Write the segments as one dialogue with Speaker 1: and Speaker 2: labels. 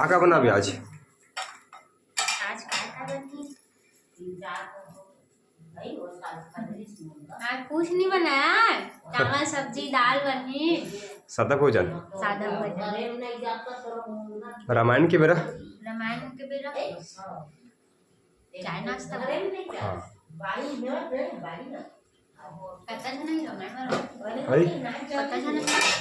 Speaker 1: का बना भी आज
Speaker 2: कुछ नहीं बनाया, चावल सब्जी दाल बनी।
Speaker 1: सादा भोजन।
Speaker 2: सादा भोजन।
Speaker 1: रामायण के बेरा
Speaker 2: चाय नाश्ता।
Speaker 1: हाँ
Speaker 2: पता नहीं रामायण
Speaker 1: भाई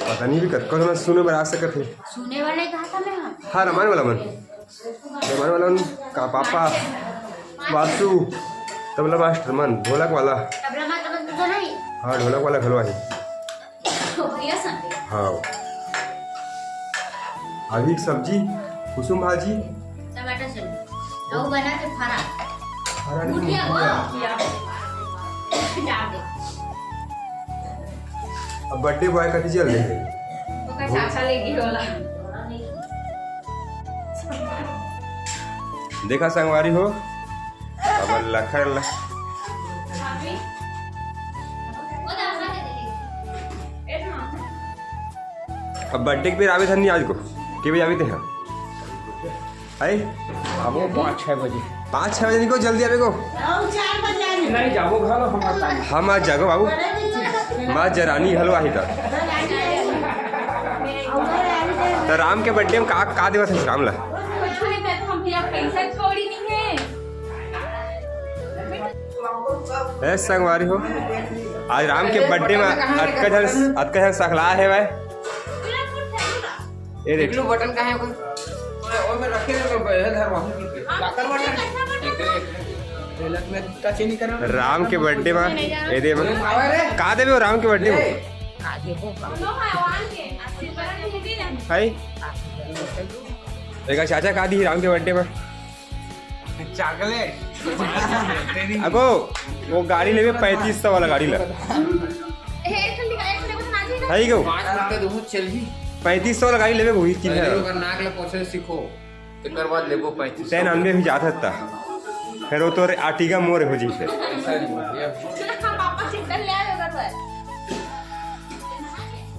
Speaker 1: पता नहीं भी कब मैं सुने बना सकत थे।
Speaker 2: सुने वाले कहा था मैं।
Speaker 1: हाँ रामायण वाला मन का पापा वासु तबला मास्टर मन ढोलक वाला। हाँ ढोलक वाला घलवा है। हाँ अभी सब्जी कुसुम भाजी
Speaker 2: टमाटर से और बना के फरा
Speaker 1: अब बर्थडे बॉय कभी चल रहे हैं देखा संगवारी हो अब लखर अब बर्थडे के फिर आवे थे नहीं आज को के बजे आवे थे हम आई
Speaker 3: अब वो 5-6 बजे
Speaker 1: 5-6 बजे निको जल्दी आवे को
Speaker 3: नहीं जाबो घर
Speaker 1: हम आज जागो बाबू माँ जरानी हलवा ही था तो राम के बर्थडे में का दिवस है राम ला संगवारी हो आज राम के बर्थडे में अटका सकला है भाई ये देख
Speaker 3: लो बटन कहाँ है वो में रखे है धर वहां की लाकर बटन में टच नहीं करना।
Speaker 1: राम के बर्थडे में ये दे का देबे राम के बर्थडे में हाय देखा चाचा का दी राम के बर्थडे में
Speaker 3: चॉकलेट
Speaker 1: अगो वो गाड़ी लेवे 3500 वाला गाड़ी ला है क्यों 3500 वाला गाड़ी लेवे वही तीन है
Speaker 3: नाक ले पोछे सीखो एकर बाद लेबो 35
Speaker 1: 93 भी जात था फिर वो तो आर्टिगा मोर हो जी से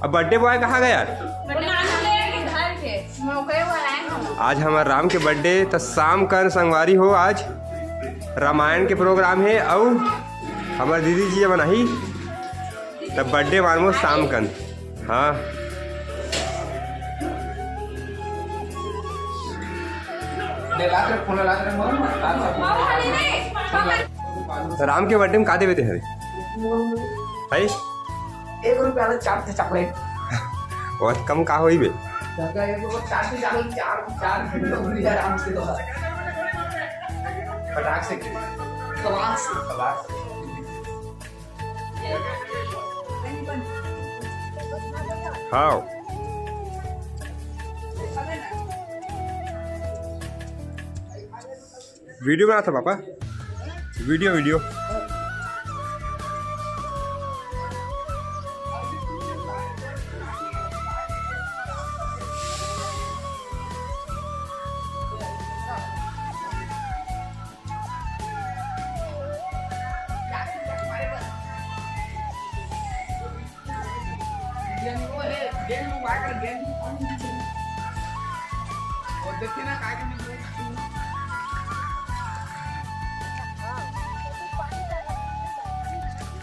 Speaker 1: अब बर्थडे बॉय कहाँ गया यार आज हमारा राम के बर्थडे तो शाम कर संगवारी हो आज रामायण के प्रोग्राम है और हमारे दीदी जी बनाई तब बर्थडे मानो शाम कर। हाँ तो राम के बर्थडे में का देवे थे भाई
Speaker 3: 1 रुपया वाला चॉकलेट
Speaker 1: बहुत कम का होई बे
Speaker 3: फटाक से
Speaker 1: हाँ वीडियो बना था पापा वीडियो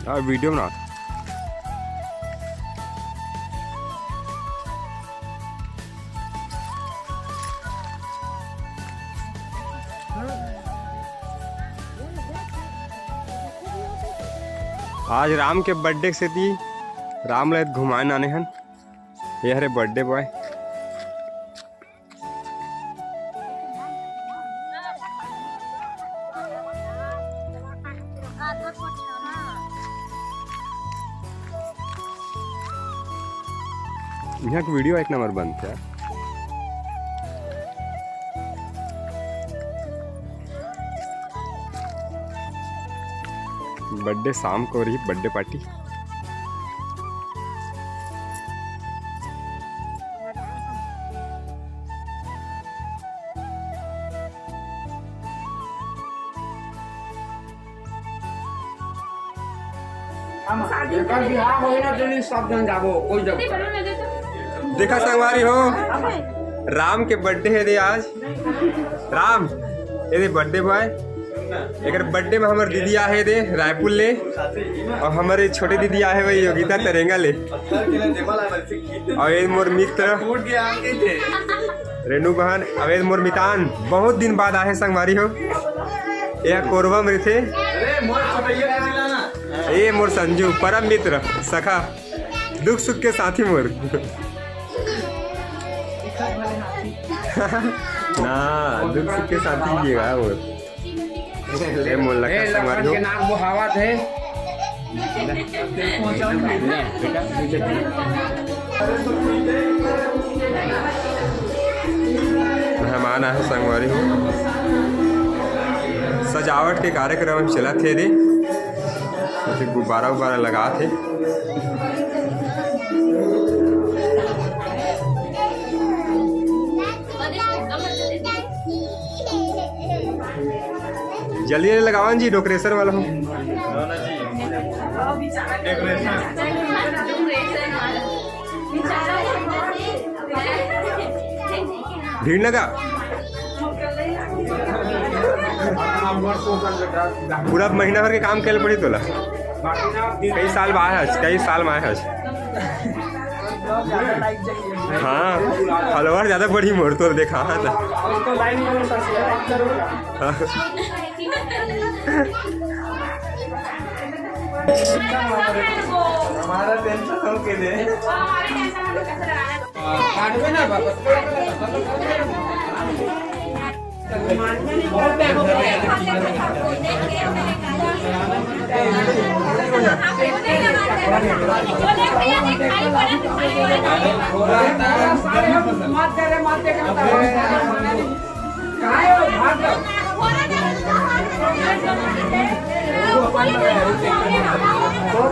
Speaker 1: हाँ वीडियो बना आज राम के बर्थडे से थी राम ले घुमाने आने हैं ये हरे बर्थडे बॉय यहाँ की वीडियो 1 नंबर बनता है। बर्थडे शाम को रही बर्थडे पार्टी देखा संगवारी हो राम के बर्थडे है दे आज। राम ये दे बर्थडे बॉय। एक बर्थडे में हमारे दीदी आहे दे रायपुर ले, और हमारे छोटे दीदी आहे वही योगिता तरेंगा ले, और ये मोर मित्र रेणु बहन, अवेद मोर मितान बहुत दिन बाद आए संगवारी हो। यह कोरबा में थे, ये मोर संजू परम मित्र सखा, दुख सुख के साथी मोर। ना दुख सुख के साथी ये मोर। ये मोर लगा संगवारी हो।
Speaker 3: नाम वो हवा थे।
Speaker 1: मेहमान आए संगवारी हो। सजावट के कार्यक्रम चला थे दे, गुब्बारा उब्बारा लगा थे। जल्दी लगावन जी, डेकोरेशन वाला हूँ। भीड़ लगा पूरा महीना भर के काम करे पड़ी तोला। कई साल में आया, कई साल में आया। हाँ फॉलोवर ज्यादा बड़ी मोड़ तो देखा था। हमारा टेंशन हो के दे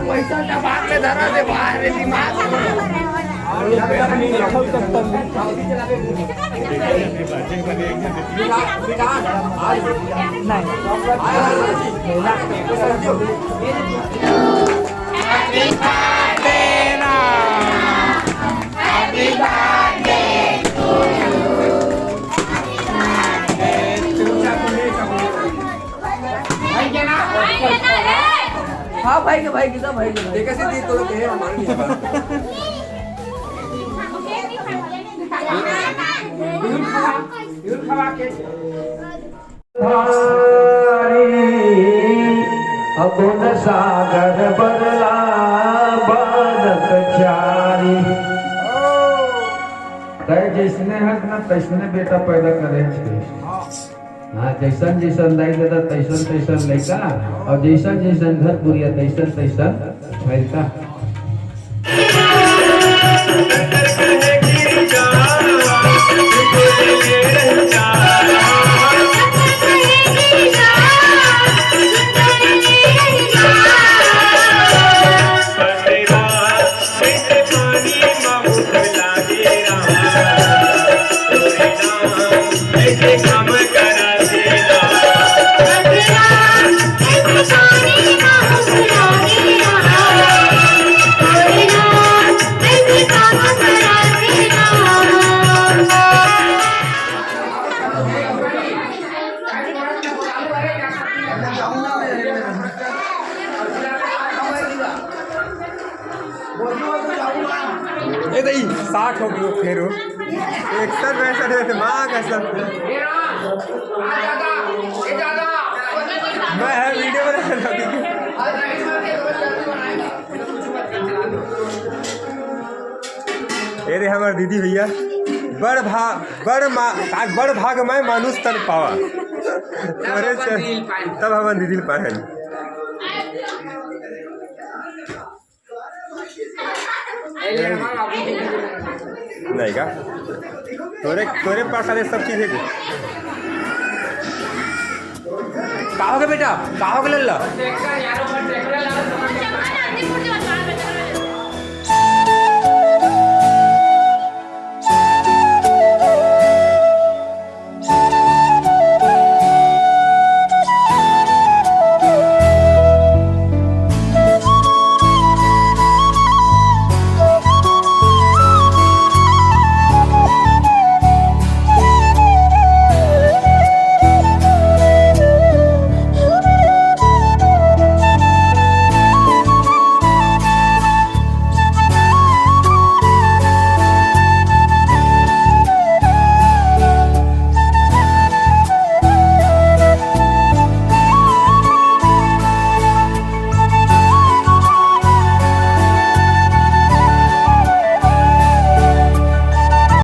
Speaker 3: पैसा दबा के धरा दे बाहर दिमाग हाँ भाई के भाई कितना भाई के कैसे दी तो लोग है हमारे लिए खवा के अगुण सागर बदला बनत चारी। जिसने हक न तैसने बेटा पैदा करे छे। हाँ जैसन जैसन दाई दादा तैसन तैसन लड़का, और जैसन जैसन घर पुरिया तैसन तैसन लड़का।
Speaker 1: ये दई 60 हो गयो फेरो 61 62 मां कसम मैं है वीडियो बना रहा हूं। ये रे हमार दीदी भैया बड़ भाग में मानुष तन पावा तब हमार दीदी पाहन। नहीं का तोरे पास आने सब चीज है का हो गया बेटा का हो गया